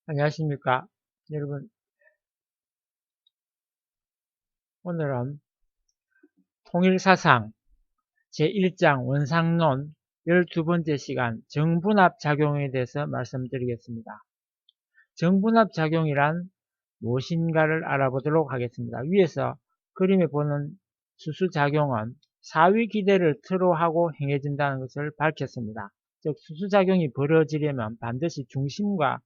안녕하십니까. 여러분, 오늘은 통일사상 제1장 원상론 12번째 시간 정분합 작용에 대해서 말씀드리겠습니다. 정분합 작용이란 무엇인가를 알아보도록 하겠습니다. 위에서 그림에 보는 수수작용은 사위기대를 틀어 하고 행해진다는 것을 밝혔습니다. 즉 수수작용이 벌어지려면 반드시 중심과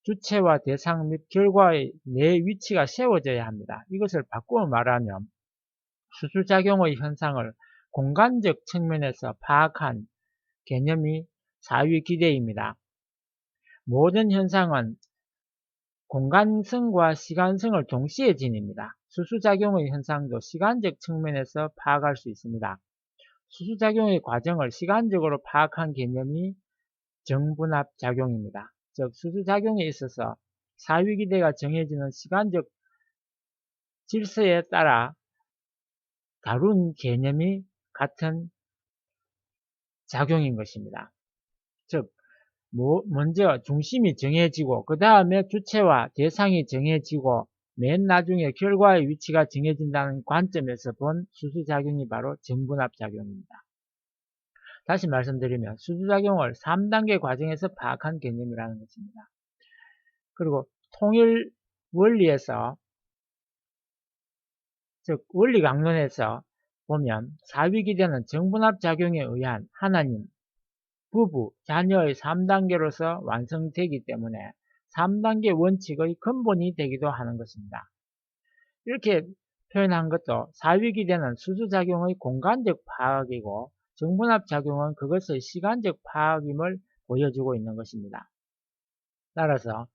주체와 대상 및 결과의 내 위치가 세워져야 합니다. 이것을 바꾸어 말하면 수수작용의 현상을 공간적 측면에서 파악한 개념이 사위기대입니다. 모든 현상은 공간성과 시간성을 동시에 지닙니다. 수수작용의 현상도 시간적 측면에서 파악할 수 있습니다. 수수작용의 과정을 시간적으로 파악한 개념이 정분합작용입니다. 즉 수수작용에 있어서 사위기대가 정해지는 시간적 질서에 따라 다룬 개념이 같은 작용인 것입니다. 즉 먼저 중심이 정해지고 그 다음에 주체와 대상이 정해지고 맨 나중에 결과의 위치가 정해진다는 관점에서 본 수수작용이 바로 정분합작용입니다. 다시 말씀드리면 수수작용을 3단계 과정에서 파악한 개념이라는 것입니다. 그리고 통일 원리에서 즉 원리강론에서 보면 사위기대는 정분합작용에 의한 하나님, 부부, 자녀의 3단계로서 완성되기 때문에 3단계 원칙의 근본이 되기도 하는 것입니다. 이렇게 표현한 것도 사위기대는 수수작용의 공간적 파악이고 정분합작용은 그것의 시간적 파악임을 보여주고 있는 것입니다. 따라서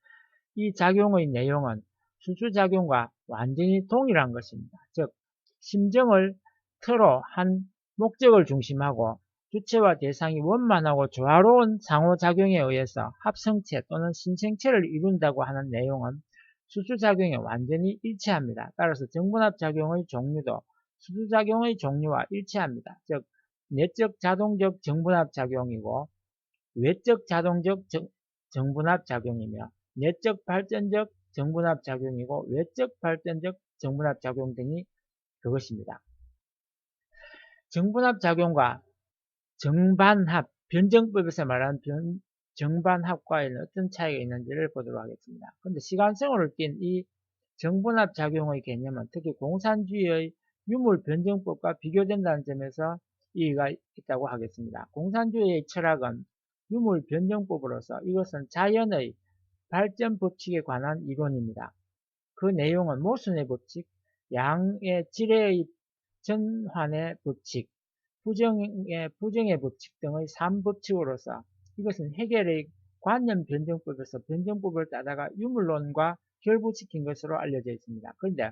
이 작용의 내용은 수수작용과 완전히 동일한 것입니다. 즉 심정을 틀어 한 목적을 중심하고 주체와 대상이 원만하고 조화로운 상호작용에 의해서 합성체 또는 신생체를 이룬다고 하는 내용은 수수작용에 완전히 일치합니다. 따라서 정분합작용의 종류도 수수작용의 종류와 일치합니다. 즉 내적 자동적 정분합작용이고 외적 자동적 정분합작용이며 내적 발전적 정분합작용이고 외적 발전적 정분합작용 등이 그것입니다. 정분합작용과 정반합, 변정법에서 말하는 정반합과에는 어떤 차이가 있는지를 보도록 하겠습니다. 그런데 시간성으로 띈 이 정분합작용의 개념은 특히 공산주의의 유물변정법과 비교된다는 점에서 이의가 있다고 하겠습니다. 공산주의의 철학은 유물변정법으로서 이것은 자연의 발전 법칙에 관한 이론입니다. 그 내용은 모순의 법칙, 양의 질의 전환의 법칙, 부정의 법칙 등의 3법칙으로서 이것은 해결의 관념 변정법에서 변정법을 따다가 유물론과 결부시킨 것으로 알려져 있습니다. 그런데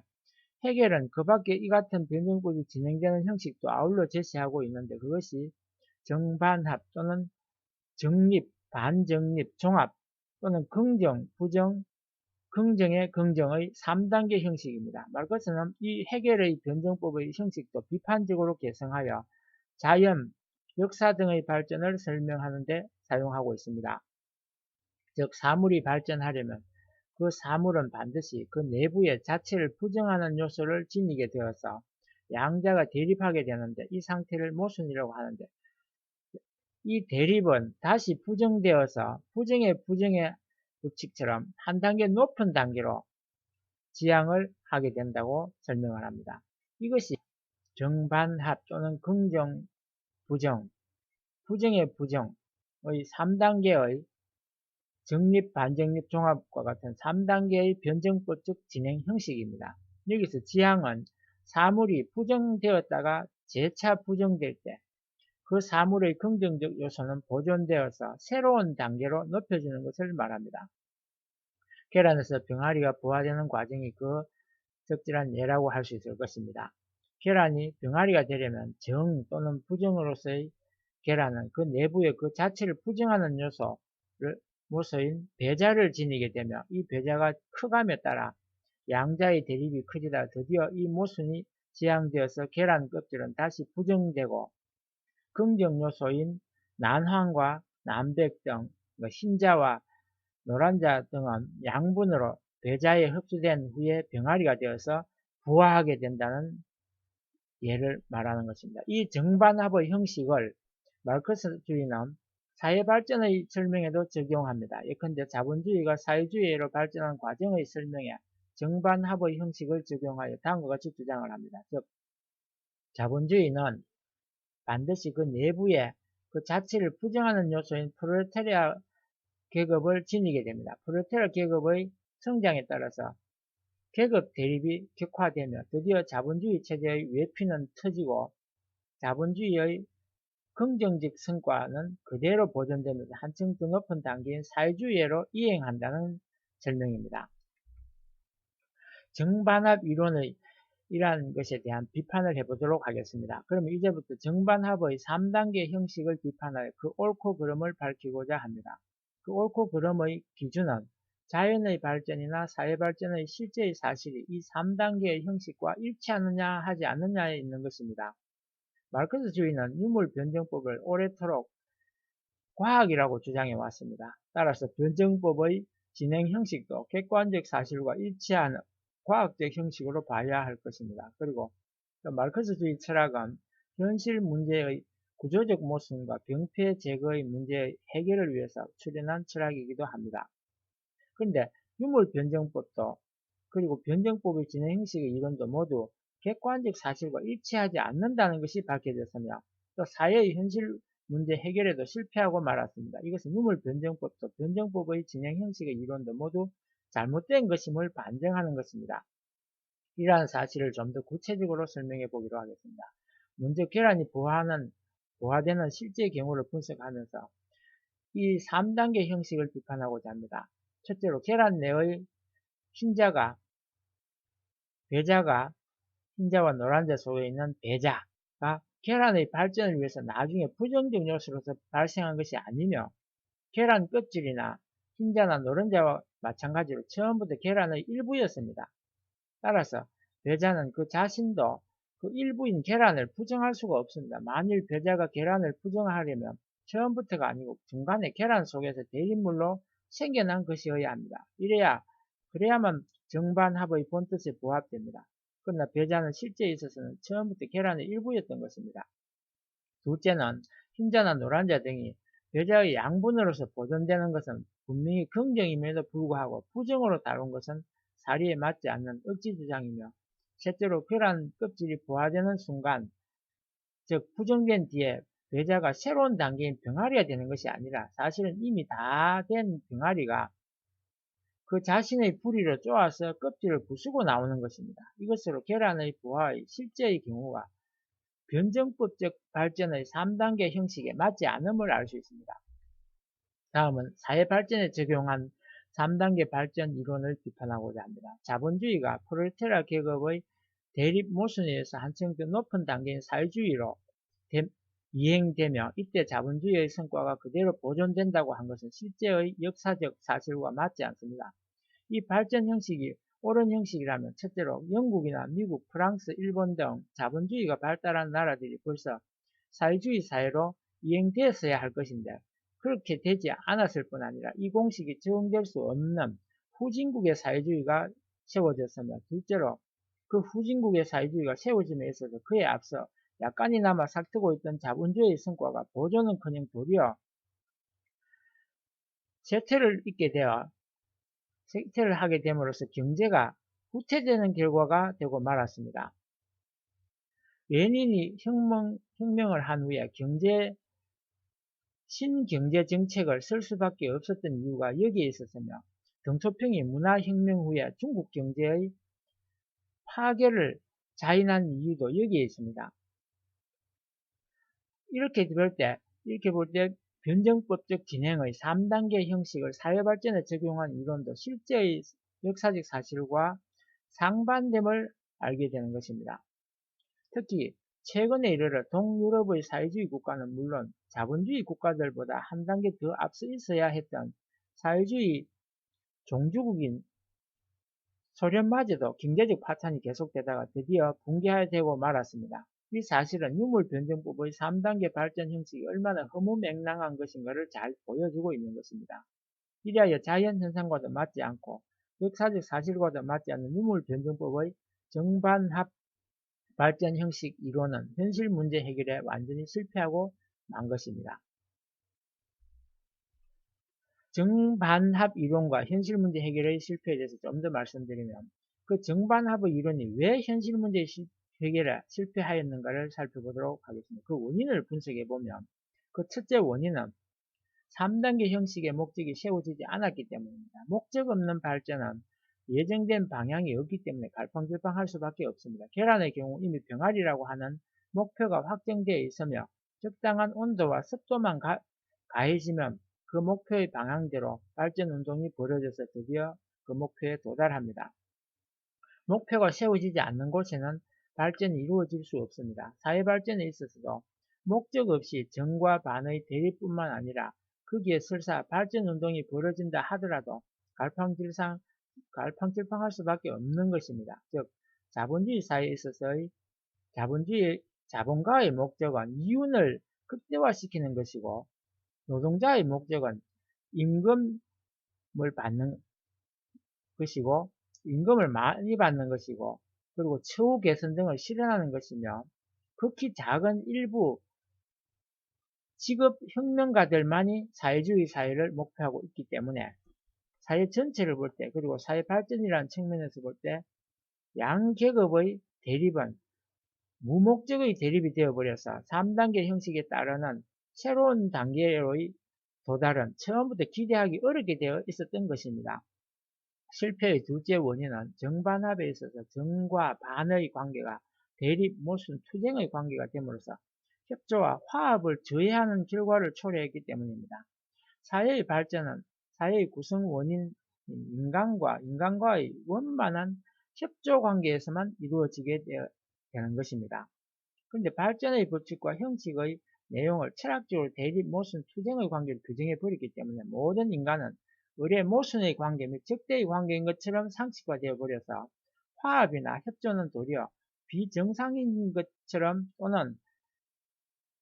해결은 그 밖에 이 같은 변정법이 진행되는 형식도 아울러 제시하고 있는데 그것이 정반합 또는 정립, 반정립, 종합 또는 긍정, 부정, 긍정의 긍정의 3단계 형식입니다. 말것은 이 해결의 변정법의 형식도 비판적으로 개성하여 자연, 역사 등의 발전을 설명하는 데 사용하고 있습니다. 즉 사물이 발전하려면 그 사물은 반드시 그 내부의 자체를 부정하는 요소를 지니게 되어서 양자가 대립하게 되는데 이 상태를 모순이라고 하는데 이 대립은 다시 부정되어서 부정의 법칙처럼 한 단계 높은 단계로 지향을 하게 된다고 설명을 합니다. 이것이 정반합 또는 긍정, 부정, 부정의 부정의 3단계의 정립, 반정립, 종합과 같은 3단계의 변정법적 진행 형식입니다. 여기서 지향은 사물이 부정되었다가 재차 부정될 때 그 사물의 긍정적 요소는 보존되어서 새로운 단계로 높여주는 것을 말합니다. 계란에서 병아리가 부화되는 과정이 그 적절한 예라고 할 수 있을 것입니다. 계란이 병아리가 되려면 정 또는 부정으로서의 계란은 그 내부의 그 자체를 부정하는 요소인 배자를 지니게 되며 이 배자가 크감에 따라 양자의 대립이 커지다 드디어 이 모순이 지향되어서 계란 껍질은 다시 부정되고 긍정 요소인 난황과 난백 등 흰자와 노란자 등은 양분으로 배자에 흡수된 후에 병아리가 되어서 부화하게 된다는 예를 말하는 것입니다. 이 정반합의 형식을 마르크스주의는 사회발전의 설명에도 적용합니다. 예컨대 자본주의가 사회주의로 발전한 과정의 설명에 정반합의 형식을 적용하여 다음과 같이 주장을 합니다. 즉, 자본주의는 반드시 그 내부에 그 자체를 부정하는 요소인 프롤레타리아 계급을 지니게 됩니다. 프롤레타리아 계급의 성장에 따라서 계급 대립이 격화되며 드디어 자본주의 체제의 외피는 터지고 자본주의의 긍정적 성과는 그대로 보존되면서 한층 더 높은 단계인 사회주의로 이행한다는 설명입니다. 정반합 이론의 이러한 것에 대한 비판을 해보도록 하겠습니다. 그러면 이제부터 정반합의 3단계 형식을 비판하여 그 옳고 그름을 밝히고자 합니다. 그 옳고 그름의 기준은 자연의 발전이나 사회발전의 실제의 사실이 이 3단계의 형식과 일치하느냐 하지 않느냐에 있는 것입니다. 마르크스주의는 유물변정법을 오래도록 과학이라고 주장해 왔습니다. 따라서 변정법의 진행 형식도 객관적 사실과 일치하는 과학적 형식으로 봐야 할 것입니다. 그리고 마르크스주의 철학은 현실 문제의 구조적 모순과 병폐 제거의 문제의 해결을 위해서 출현한 철학이기도 합니다. 그런데 유물 변정법도 그리고 변정법의 진행 형식의 이론도 모두 객관적 사실과 일치하지 않는다는 것이 밝혀졌으며 또 사회의 현실 문제 해결에도 실패하고 말았습니다. 이것은 유물 변정법도 변정법의 진행 형식의 이론도 모두 잘못된 것임을 반증하는 것입니다. 이러한 사실을 좀 더 구체적으로 설명해 보기로 하겠습니다. 먼저 계란이 부화되는 실제 경우를 분석하면서 이 3단계 형식을 비판하고자 합니다. 첫째로 계란 내의 배자가 흰자와 노란자 속에 있는 배자가 계란의 발전을 위해서 나중에 부정적 요소로서 발생한 것이 아니며 계란 껍질이나 흰자나 노른자와 마찬가지로 처음부터 계란의 일부였습니다. 따라서 배자는 그 자신도 그 일부인 계란을 부정할 수가 없습니다. 만일 배자가 계란을 부정하려면 처음부터가 아니고 중간에 계란 속에서 대립물로 생겨난 것이어야 합니다. 그래야만 정반합의 본뜻에 부합됩니다. 그러나 배자는 실제에 있어서는 처음부터 계란의 일부였던 것입니다. 둘째는 흰자나 노란자 등이 배자의 양분으로서 보존되는 것은 분명히 긍정임에도 불구하고 부정으로 다룬 것은 사리에 맞지 않는 억지 주장이며 셋째로 계란 껍질이 부화되는 순간 즉 부정된 뒤에 배자가 새로운 단계인 병아리가 되는 것이 아니라 사실은 이미 다 된 병아리가 그 자신의 부리로 쪼아서 껍질을 부수고 나오는 것입니다. 이것으로 계란의 부화의 실제의 경우가 변정법적 발전의 3단계 형식에 맞지 않음을 알 수 있습니다. 다음은 사회발전에 적용한 3단계 발전 이론을 비판하고자 합니다. 자본주의가 프롤레타리아 계급의 대립 모순에 의해서 한층 더 높은 단계인 사회주의로 이행되며 이때 자본주의의 성과가 그대로 보존된다고 한 것은 실제의 역사적 사실과 맞지 않습니다. 이 발전 형식이 옳은 형식이라면 첫째로 영국이나 미국, 프랑스, 일본 등 자본주의가 발달한 나라들이 벌써 사회주의 사회로 이행되었어야 할 것인데 그렇게 되지 않았을 뿐 아니라 이 공식이 적용될 수 없는 후진국의 사회주의가 세워졌으며 둘째로 그 후진국의 사회주의가 세워짐에 있어서 그에 앞서 약간이나마 삭트고 있던 자본주의의 성과가 보존은커녕 도리어 쇠퇴를 하게 됨으로써 경제가 후퇴되는 결과가 되고 말았습니다. 레닌이 혁명을 한 후에 신경제 정책을 쓸 수밖에 없었던 이유가 여기에 있었으며 덩초평이 문화혁명 후에 중국 경제의 파괴를 자인한 이유도 여기에 있습니다. 이렇게 볼 때 변정법적 진행의 3단계 형식을 사회발전에 적용한 이론도 실제의 역사적 사실과 상반됨을 알게 되는 것입니다. 특히 최근에 이르러 동유럽의 사회주의 국가는 물론 자본주의 국가들보다 한 단계 더 앞서 있어야 했던 사회주의 종주국인 소련마저도 경제적 파탄이 계속되다가 드디어 붕괴되고 말았습니다. 이 사실은 유물변정법의 3단계 발전 형식이 얼마나 허무맹랑한 것인가를 잘 보여주고 있는 것입니다. 이리하여 자연현상과도 맞지 않고 역사적 사실과도 맞지 않는 유물변증법의 정반합 발전 형식 이론은 현실 문제 해결에 완전히 실패하고 만 것입니다. 정반합 이론과 현실 문제 해결의 실패에 대해서 좀 더 말씀드리면 그 정반합의 이론이 왜 현실 문제 해결에 실패하였는가를 살펴보도록 하겠습니다. 그 원인을 분석해 보면 그 첫째 원인은 3단계 형식의 목적이 세워지지 않았기 때문입니다. 목적 없는 발전은 예정된 방향이 없기 때문에 갈팡질팡할 수밖에 없습니다. 계란의 경우 이미 병아리라고 하는 목표가 확정되어 있으며 적당한 온도와 습도만 가해지면 그 목표의 방향대로 발전 운동이 벌어져서 드디어 그 목표에 도달합니다. 목표가 세워지지 않는 곳에는 발전이 이루어질 수 없습니다. 사회 발전에 있어서도 목적 없이 정과 반의 대립뿐만 아니라 거기에 설사 발전 운동이 벌어진다 하더라도 갈팡질팡할 수밖에 없는 것입니다. 즉 자본주의 사회에 있어서의 자본가의 목적은 이윤을 극대화시키는 것이고 노동자의 목적은 임금을 받는 것이고 임금을 많이 받는 것이고 그리고 처우 개선 등을 실현하는 것이며 극히 작은 일부 직업혁명가들만이 사회주의 사회를 목표하고 있기 때문에 사회 전체를 볼 때 그리고 사회 발전이라는 측면에서 볼 때 양계급의 대립은 무목적의 대립이 되어버려서 3단계 형식에 따르는 새로운 단계의 도달은 처음부터 기대하기 어렵게 되어 있었던 것입니다. 실패의 둘째 원인은 정반합에 있어서 정과 반의 관계가 대립, 모순, 투쟁의 관계가 됨으로써 협조와 화합을 저해하는 결과를 초래했기 때문입니다. 사회의 발전은 사회의 구성 원인 인간과의 원만한 협조 관계에서만 이루어지게 되는 것입니다. 그런데 발전의 법칙과 형식의 내용을 철학적으로 대립, 모순, 투쟁의 관계를 규정해 버렸기 때문에 모든 인간은 의례 모순의 관계 및 적대의 관계인 것처럼 상식화되어 버려서 화합이나 협조는 도리어 비정상인 것처럼 또는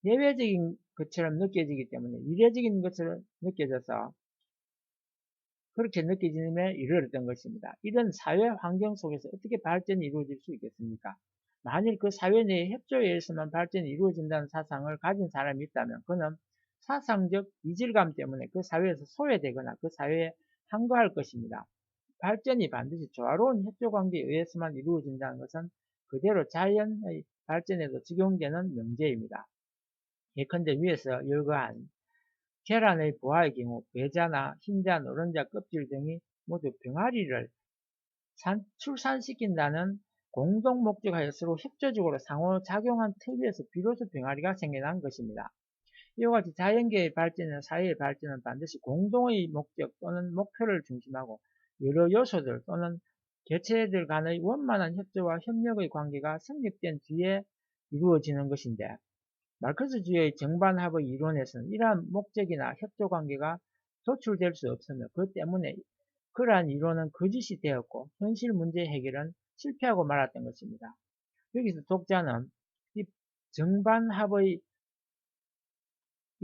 예외적인 것처럼 느껴지기 때문에 이례적인 것처럼 느껴져서 그렇게 느껴짐에 이르렀던 것입니다. 이런 사회 환경 속에서 어떻게 발전이 이루어질 수 있겠습니까? 만일 그 사회 내의 협조에 의해서만 발전이 이루어진다는 사상을 가진 사람이 있다면 그는 사상적 이질감 때문에 그 사회에서 소외되거나 그 사회에 항거할 것입니다. 발전이 반드시 조화로운 협조관계에 의해서만 이루어진다는 것은 그대로 자연의 발전에도 적용되는 명제입니다. 예컨대 위에서 열거한 계란의 부화의 경우 배자나 흰자, 노른자 껍질 등이 모두 병아리를 출산시킨다는 공동 목적하여 서로 협조적으로 상호작용한 특위에서 비로소 병아리가 생겨난 것입니다. 이와 같이 자연계의 발전이나 사회의 발전은 반드시 공동의 목적 또는 목표를 중심하고 여러 요소들 또는 개체들 간의 원만한 협조와 협력의 관계가 성립된 뒤에 이루어지는 것인데 마르크스주의의 정반합의 이론에서는 이러한 목적이나 협조 관계가 도출될 수 없으며 그 때문에 그러한 이론은 거짓이 되었고 현실 문제 해결은 실패하고 말았던 것입니다. 여기서 독자는 이 정반합의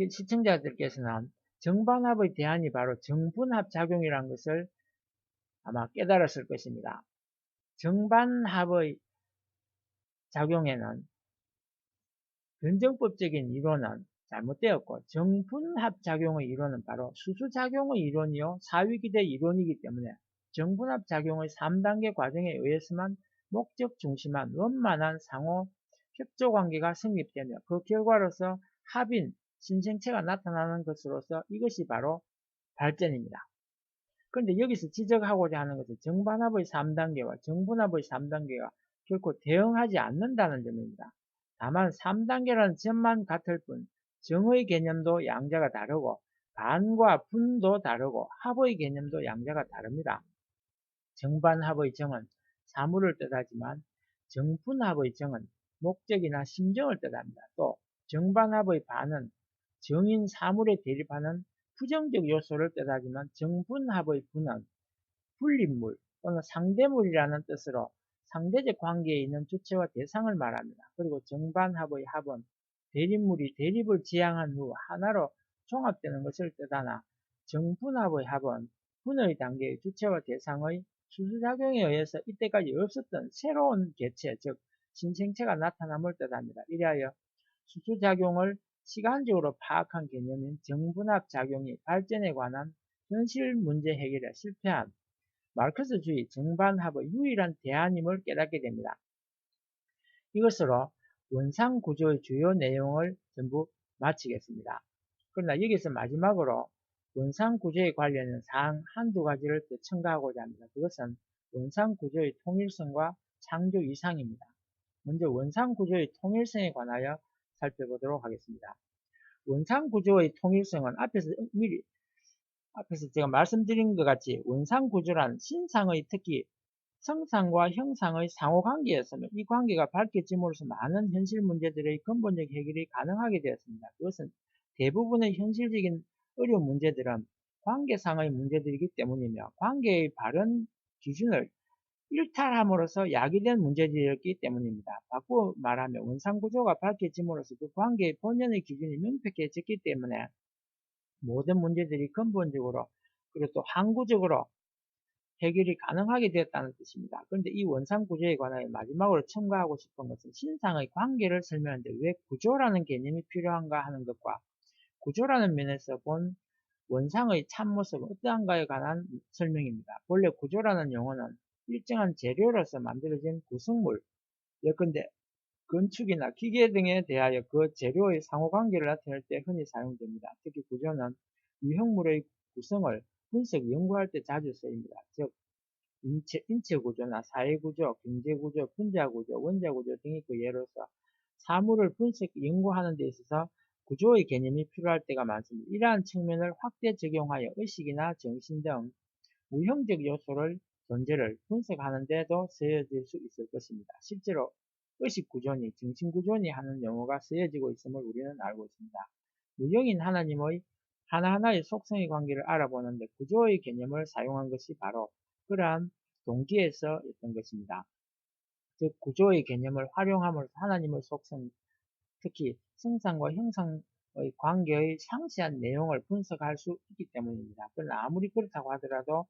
시청자들께서는 정반합의 대안이 바로 정분합 작용이라는 것을 아마 깨달았을 것입니다. 정반합의 작용에는 변정법적인 이론은 잘못되었고 정분합작용의 이론은 바로 수수작용의 이론이요 사위기대 이론이기 때문에 정분합작용의 3단계 과정에 의해서만 목적 중심한 원만한 상호 협조관계가 성립되며 그 결과로서 합인, 신생체가 나타나는 것으로서 이것이 바로 발전입니다. 그런데 여기서 지적하고자 하는 것은 정반합의 3단계와 정분합의 3단계가 결코 대응하지 않는다는 점입니다. 다만 3단계라는 점만 같을 뿐 정의 개념도 양자가 다르고 반과 분도 다르고 합의 개념도 양자가 다릅니다. 정반합의 정은 사물을 뜻하지만 정분합의 정은 목적이나 심정을 뜻합니다. 또 정반합의 반은 정인 사물에 대립하는 부정적 요소를 뜻하지만 정분합의 분은 분립물 또는 상대물이라는 뜻으로 상대적 관계에 있는 주체와 대상을 말합니다. 그리고 정반합의 합은 대립물이 대립을 지향한 후 하나로 종합되는 것을 뜻하나 정분합의 합은 분의 단계의 주체와 대상의 수수작용에 의해서 이때까지 없었던 새로운 개체, 즉 신생체가 나타남을 뜻합니다. 이리하여 수수작용을 시간적으로 파악한 개념인 정분합 작용이 발전에 관한 현실 문제 해결에 실패한 마르크스주의 정반합의 유일한 대안임을 깨닫게 됩니다. 이것으로 원상 구조의 주요 내용을 전부 마치겠습니다. 그러나 여기서 마지막으로 원상 구조에 관련된 사항 한두 가지를 더 첨가하고자 합니다. 그것은 원상 구조의 통일성과 창조 이상입니다. 먼저 원상 구조의 통일성에 관하여 살펴보도록 하겠습니다. 원상 구조의 통일성은 앞에서 제가 말씀드린 것 같이 원상 구조란 신상의 특히 성상과 형상의 상호관계였으며 이 관계가 밝혀짐으로써 많은 현실 문제들의 근본적 해결이 가능하게 되었습니다. 그것은 대부분의 현실적인 어려운 문제들은 관계상의 문제들이기 때문이며 관계의 바른 기준을 일탈함으로써 야기된 문제들이었기 때문입니다. 바꾸어 말하면 원상구조가 밝혀짐으로써 그 관계의 본연의 기준이 명백해졌기 때문에 모든 문제들이 근본적으로 그리고 또 항구적으로 해결이 가능하게 되었다는 뜻입니다. 그런데 이 원상구조에 관하여 마지막으로 첨가하고 싶은 것은 신상의 관계를 설명하는데 왜 구조라는 개념이 필요한가 하는 것과 구조라는 면에서 본 원상의 참모습은 어떠한가에 관한 설명입니다. 본래 구조라는 용어는 일정한 재료로서 만들어진 구성물, 예컨대 건축이나 기계 등에 대하여 그 재료의 상호관계를 나타낼 때 흔히 사용됩니다. 특히 구조는 유형물의 구성을 분석, 연구할 때 자주 쓰입니다. 즉 인체 구조나 사회 구조, 경제 구조, 분자 구조, 원자 구조 등이 그 예로서 사물을 분석, 연구하는 데 있어서 구조의 개념이 필요할 때가 많습니다. 이러한 측면을 확대 적용하여 의식이나 정신 등 무형적 요소를 존재를 분석하는 데도 쓰여질 수 있을 것입니다. 실제로 의식구조니 정신구조니 하는 용어가 쓰여지고 있음을 우리는 알고 있습니다. 무형인 하나님의 하나하나의 속성의 관계를 알아보는데 구조의 개념을 사용한 것이 바로 그러한 동기에서였던 것입니다. 즉 구조의 개념을 활용함으로써 하나님의 속성, 특히 성상과 형상의 관계의 상세한 내용을 분석할 수 있기 때문입니다. 그러나 아무리 그렇다고 하더라도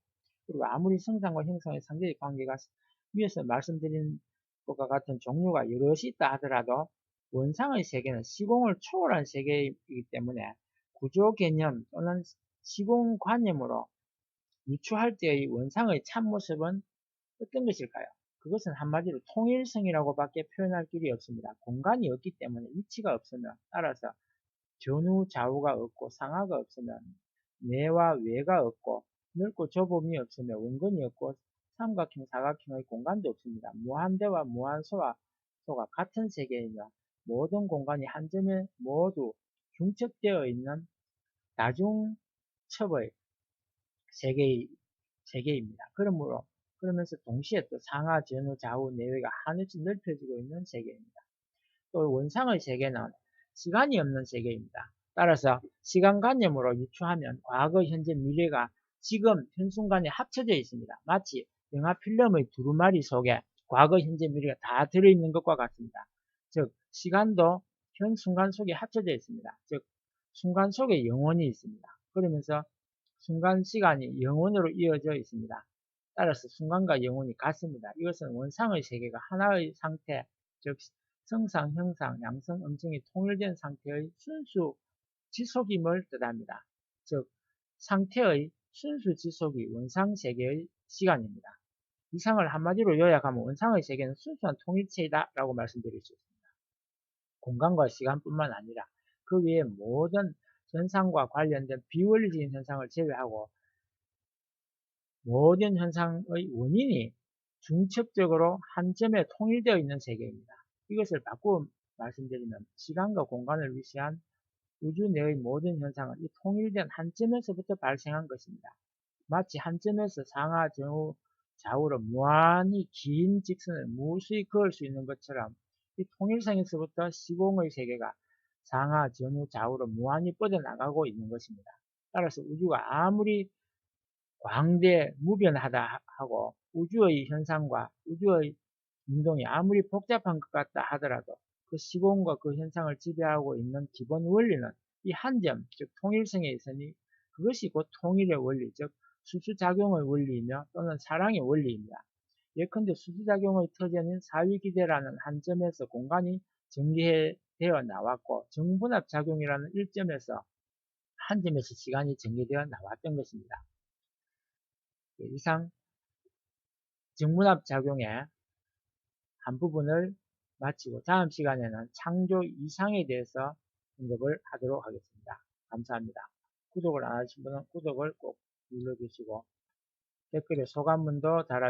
그리고 아무리 성상과 형상의 상대의 관계가 위에서 말씀드린 것과 같은 종류가 여럿이 있다 하더라도 원상의 세계는 시공을 초월한 세계이기 때문에 구조 개념 또는 시공관념으로 유추할 때의 원상의 참모습은 어떤 것일까요? 그것은 한마디로 통일성이라고 밖에 표현할 길이 없습니다. 공간이 없기 때문에 위치가 없으면 따라서 전후 좌우가 없고 상하가 없으면 내와 외가 없고 넓고 좁음이 없으며 원근이 없고 삼각형 사각형의 공간도 없습니다. 무한대와 무한소와 소가 같은 세계이며 모든 공간이 한 점에 모두 중첩되어 있는 다중첩의 세계입니다. 그러면서 동시에 또 상하, 전후, 좌우, 내외가 하늘씩 넓혀지고 있는 세계입니다. 또 원상의 세계는 시간이 없는 세계입니다. 따라서 시간관념으로 유추하면 과거, 현재, 미래가 지금 현순간에 합쳐져 있습니다. 마치 영화 필름의 두루마리 속에 과거, 현재, 미래가 다 들어있는 것과 같습니다. 즉 시간도 현 순간 속에 합쳐져 있습니다. 즉 순간 속에 영혼이 있습니다. 그러면서 순간 시간이 영혼으로 이어져 있습니다. 따라서 순간과 영혼이 같습니다. 이것은 원상의 세계가 하나의 상태, 즉 성상, 형상, 양성, 음성이 통일된 상태의 순수 지속임을 뜻합니다. 즉 상태의 순수 지속이 원상 세계의 시간입니다. 이상을 한마디로 요약하면 원상의 세계는 순수한 통일체이다 라고 말씀드릴 수 있습니다. 공간과 시간뿐만 아니라 그 외에 모든 현상과 관련된 비원리적인 현상을 제외하고 모든 현상의 원인이 중첩적으로 한 점에 통일되어 있는 세계입니다. 이것을 바꾸어 말씀드리면 시간과 공간을 위시한 우주 내의 모든 현상은 이 통일된 한 점에서부터 발생한 것입니다. 마치 한 점에서 상하, 전후, 좌우로 무한히 긴 직선을 무수히 그을 수 있는 것처럼 이 통일성에서부터 시공의 세계가 상하, 전후, 좌우로 무한히 뻗어나가고 있는 것입니다. 따라서 우주가 아무리 광대 무변하다 하고 우주의 현상과 우주의 운동이 아무리 복잡한 것 같다 하더라도 그 시공과 그 현상을 지배하고 있는 기본 원리는 이 한 점, 즉 통일성에 있으니 그것이 곧 통일의 원리, 즉 수수작용의 원리이며 또는 사랑의 원리입니다. 예컨대 수수작용의 터전인 사위기대라는 한 점에서 공간이 전개되어 나왔고 정분합작용이라는 일점에서 한 점에서 시간이 전개되어 나왔던 것입니다. 이상 정분합작용의 한 부분을 마치고 다음 시간에는 창조 이상에 대해서 언급을 하도록 하겠습니다. 감사합니다. 구독을 안 하신 분은 구독을 꼭 눌러주시고 댓글에 소감문도 달아주시기